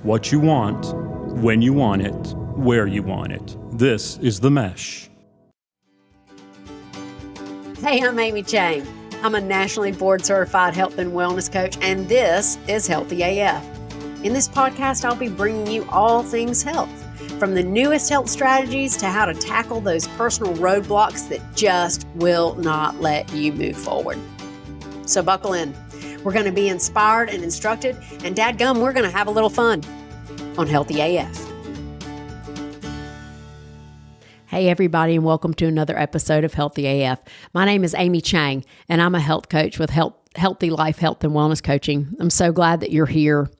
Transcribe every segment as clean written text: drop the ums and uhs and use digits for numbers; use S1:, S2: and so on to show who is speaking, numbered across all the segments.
S1: What you want, when you want it, where you want it. This is The Mesh.
S2: Hey, I'm Amy Chang. I'm a nationally board-certified health and wellness coach, and this is Healthy AF. In this podcast, I'll be bringing you all things health, from the newest health strategies to how to tackle those personal roadblocks that just will not let you move forward. So buckle in. We're going to be inspired and instructed, and dadgum, we're going to have a little fun on Healthy AF. Hey everybody, and welcome to another episode of Healthy AF. My name is Amy Chang, and I'm a health coach with Healthy Life Health and Wellness Coaching. I'm so glad that you're here.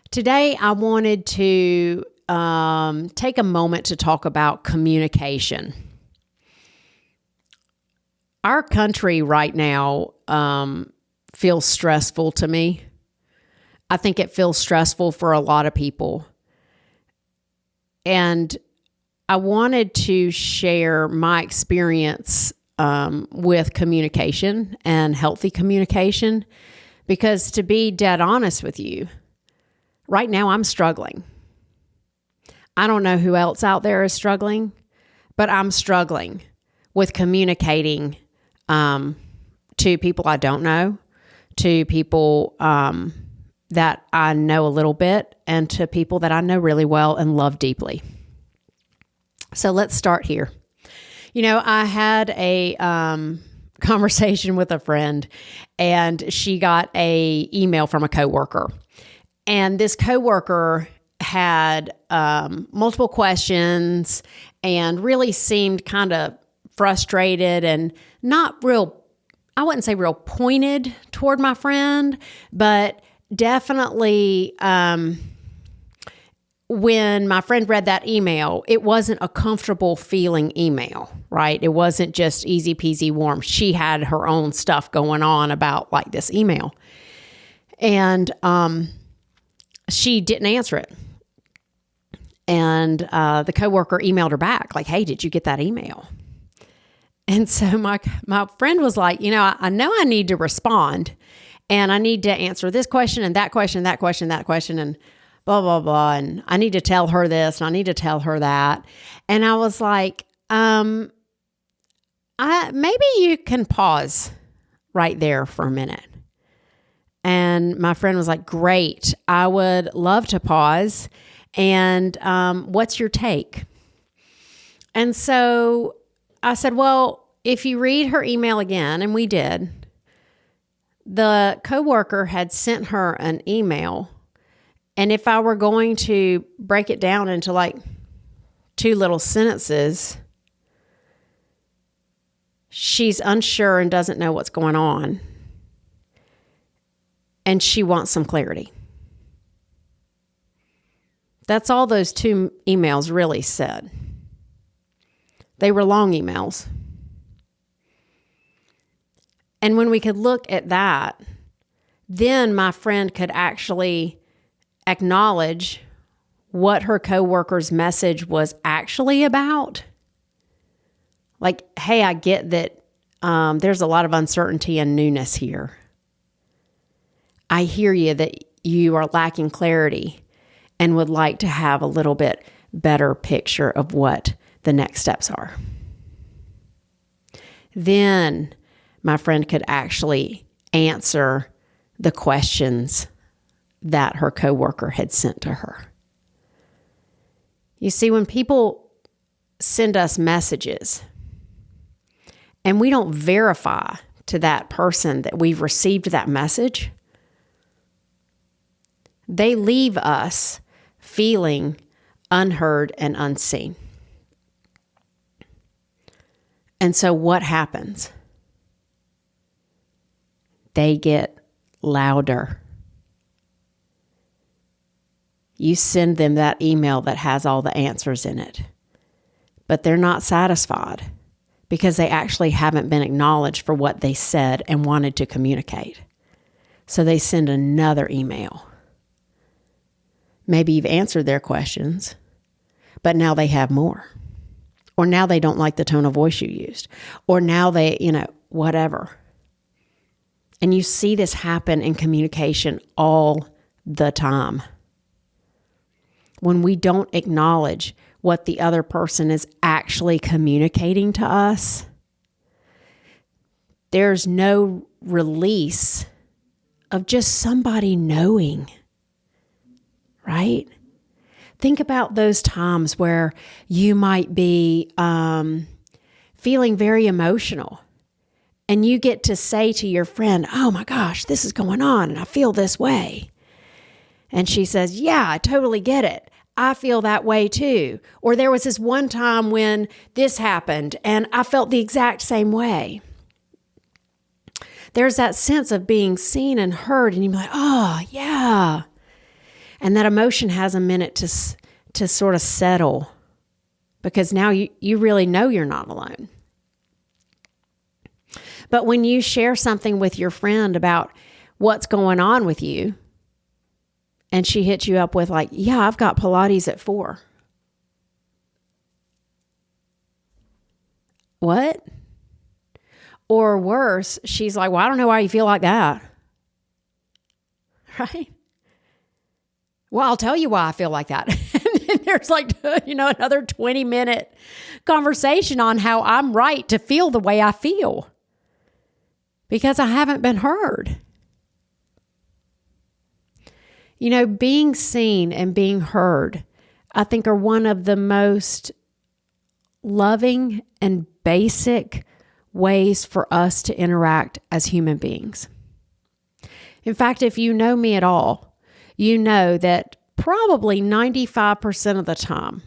S2: Today, I wanted to take a moment to talk about communication. Our country right now feels stressful to me. I think it feels stressful for a lot of people. And I wanted to share my experience with communication and healthy communication, because to be dead honest with you, right now I'm struggling. I don't know who else out there is struggling, but I'm struggling with communicating to people I don't know, to people that I know a little bit, and to people that I know really well and love deeply. So let's start here. You know, I had a conversation with a friend, and she got an email from a coworker. And this coworker had multiple questions and really seemed kind of frustrated and not real, I wouldn't say real pointed toward my friend, but definitely when my friend read that email, it wasn't a comfortable feeling email, right? It wasn't just easy peasy warm. She had her own stuff going on about like this email. And she didn't answer it. And the coworker emailed her back like, hey, did you get that email? And so my friend was like, you know I need to respond, and I need to answer this question and that question, that question, that question, and blah, blah, blah. And I need to tell her this and I need to tell her that. And I was like, maybe you can pause right there for a minute. And my friend was like, great, I would love to pause. And what's your take? And so I said, well, if you read her email again, and we did, the coworker had sent her an email. And if I were going to break it down into like two little sentences, she's unsure and doesn't know what's going on. And she wants some clarity. That's all those two emails really said. They were long emails. And when we could look at that, then my friend could actually acknowledge what her coworker's message was actually about. Like, hey, I get that there's a lot of uncertainty and newness here. I hear you that you are lacking clarity and would like to have a little bit better picture of what the next steps are. Then my friend could actually answer the questions that her coworker had sent to her. You see, when people send us messages and we don't verify to that person that we've received that message, they leave us feeling unheard and unseen. And so what happens? They get louder. You send them that email that has all the answers in it, but they're not satisfied because they actually haven't been acknowledged for what they said and wanted to communicate. So they send another email. Maybe you've answered their questions, but now they have more. Or now they don't like the tone of voice you used. Or now they, whatever. And you see this happen in communication all the time. when we don't acknowledge what the other person is actually communicating to us, there's no release of just somebody knowing, right? Think about those times where you might be feeling very emotional and you get to say to your friend, oh my gosh, this is going on and I feel this way. And she says, yeah, I totally get it. I feel that way too. Or there was this one time when this happened and I felt the exact same way. There's that sense of being seen and heard, and you're like, oh, yeah. And that emotion has a minute to sort of settle, because now you really know you're not alone. But when you share something with your friend about what's going on with you, and she hits you up with like, yeah, I've got Pilates at 4. What? Or worse, she's like, well, I don't know why you feel like that. Right? Well, I'll tell you why I feel like that. And then there's like, another 20-minute conversation on how I'm right to feel the way I feel because I haven't been heard. Being seen and being heard, I think, are one of the most loving and basic ways for us to interact as human beings. In fact, if you know me at all, you know that probably 95% of the time,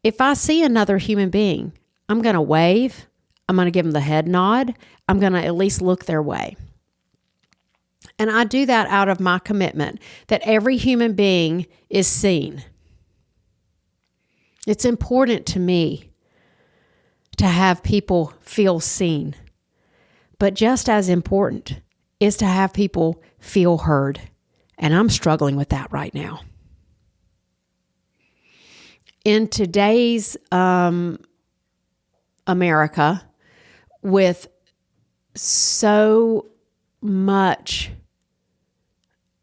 S2: if I see another human being, I'm going to wave, I'm going to give them the head nod, I'm going to at least look their way. And I do that out of my commitment that every human being is seen. It's important to me to have people feel seen. But just as important is to have people feel heard. And I'm struggling with that right now. In today's America, with so much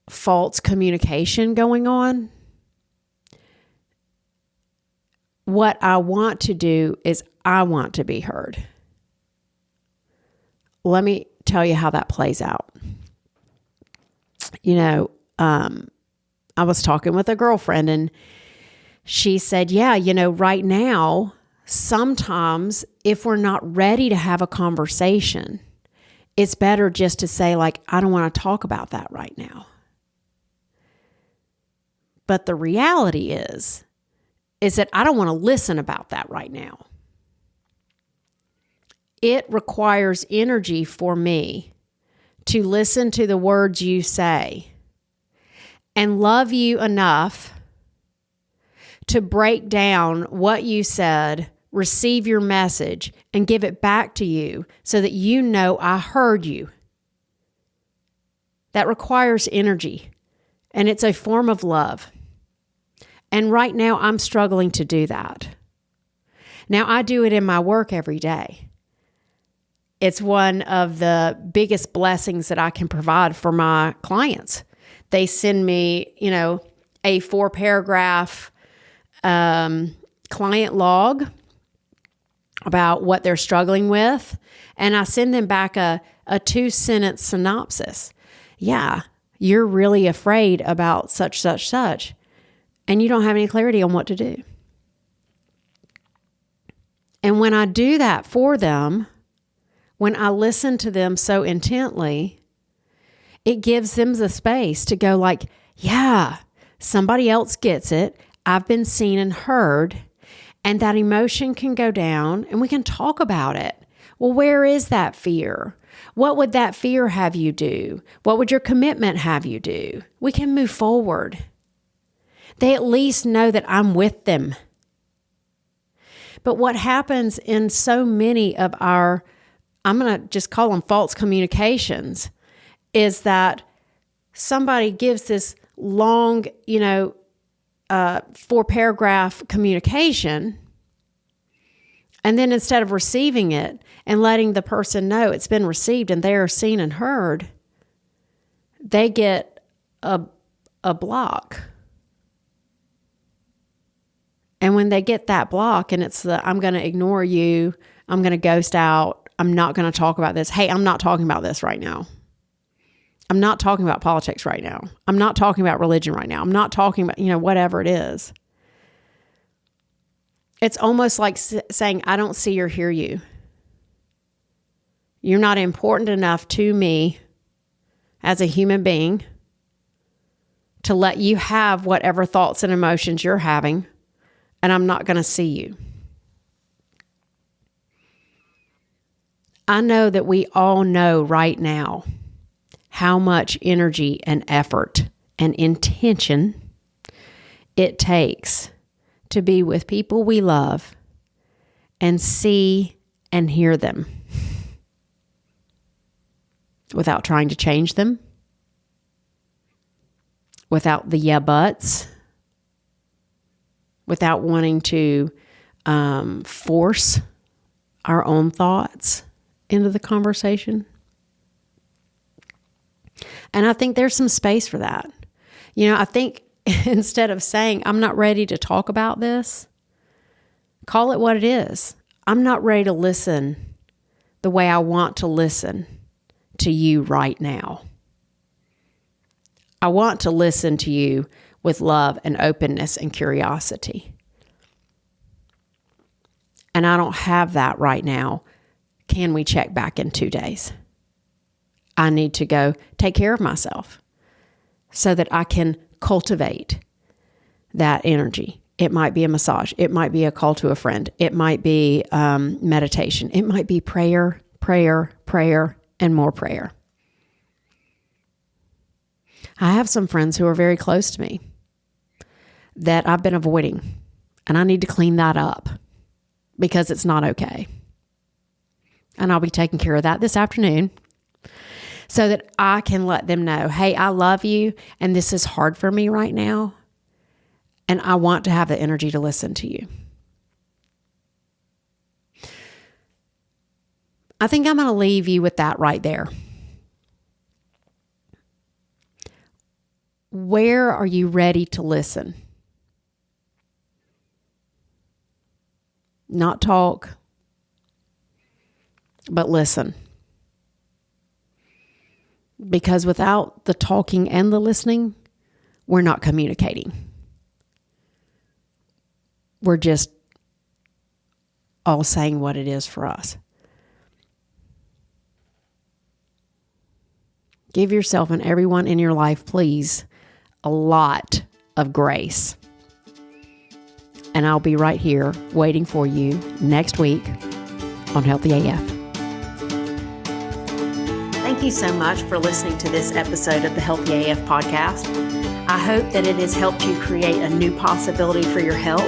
S2: false communication going on, what I want to do is I want to be heard. Let me tell you how that plays out. I was talking with a girlfriend and she said, yeah, right now, sometimes if we're not ready to have a conversation, it's better just to say like, I don't want to talk about that right now. But the reality is that I don't want to listen about that right now. It requires energy for me to listen to the words you say and love you enough to break down what you said, receive your message, and give it back to you so that you know I heard you. That requires energy, and it's a form of love. And right now, I'm struggling to do that. Now, I do it in my work every day. It's one of the biggest blessings that I can provide for my clients. They send me, a 4-paragraph client log about what they're struggling with, and I send them back a 2-sentence synopsis. Yeah, you're really afraid about such, and you don't have any clarity on what to do. And when I do that for them, when I listen to them so intently, it gives them the space to go like, yeah, somebody else gets it. I've been seen and heard, and that emotion can go down and we can talk about it. Well, where is that fear? What would that fear have you do? What would your commitment have you do? We can move forward. They at least know that I'm with them. But what happens in so many of our, I'm going to just call them false communications, is that somebody gives this long, 4-paragraph communication, and then instead of receiving it and letting the person know it's been received and they are seen and heard, they get a block. And when they get that block and it's I'm going to ignore you, I'm going to ghost out, I'm not going to talk about this. Hey, I'm not talking about this right now. I'm not talking about politics right now. I'm not talking about religion right now. I'm not talking about, whatever it is. It's almost like saying, I don't see or hear you. You're not important enough to me as a human being to let you have whatever thoughts and emotions you're having, and I'm not going to see you. I know that we all know right now how much energy and effort and intention it takes to be with people we love and see and hear them without trying to change them, without the yeah buts, without wanting to force our own thoughts into the conversation. And I think there's some space for that. I think instead of saying, I'm not ready to talk about this, call it what it is. I'm not ready to listen the way I want to listen to you right now. I want to listen to you with love and openness and curiosity. And I don't have that right now. Can we check back in 2 days? I need to go take care of myself so that I can cultivate that energy. It might be a massage. It might be a call to a friend. It might be meditation. It might be prayer, and more prayer. I have some friends who are very close to me that I've been avoiding, and I need to clean that up because it's not okay. And I'll be taking care of that this afternoon so that I can let them know, hey, I love you, and this is hard for me right now, and I want to have the energy to listen to you. I think I'm going to leave you with that right there. Where are you ready to listen? Not talk, but listen. Because without the talking and the listening, we're not communicating. We're just all saying what it is for us. Give yourself and everyone in your life, please, a lot of grace. And I'll be right here waiting for you next week on Healthy AF. Thank you so much for listening to this episode of the Healthy AF podcast. I hope that it has helped you create a new possibility for your health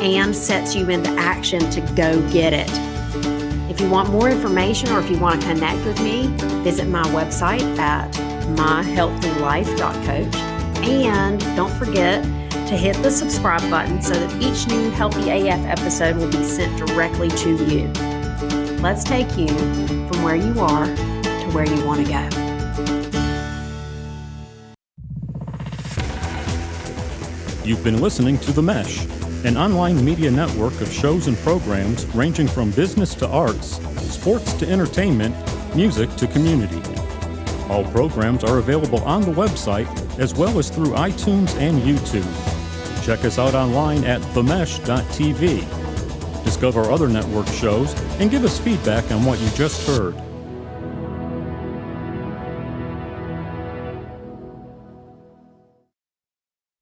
S2: and sets you into action to go get it. If you want more information or if you want to connect with me, visit my website at myhealthylife.coach. And don't forget to hit the subscribe button so that each new Healthy AF episode will be sent directly to you. Let's take you from where you are to where you want to go.
S1: You've been listening to The Mesh, an online media network of shows and programs ranging from business to arts, sports to entertainment, music to community. All programs are available on the website as well as through iTunes and YouTube. Check us out online at themesh.tv. Discover other network shows and give us feedback on what you just heard.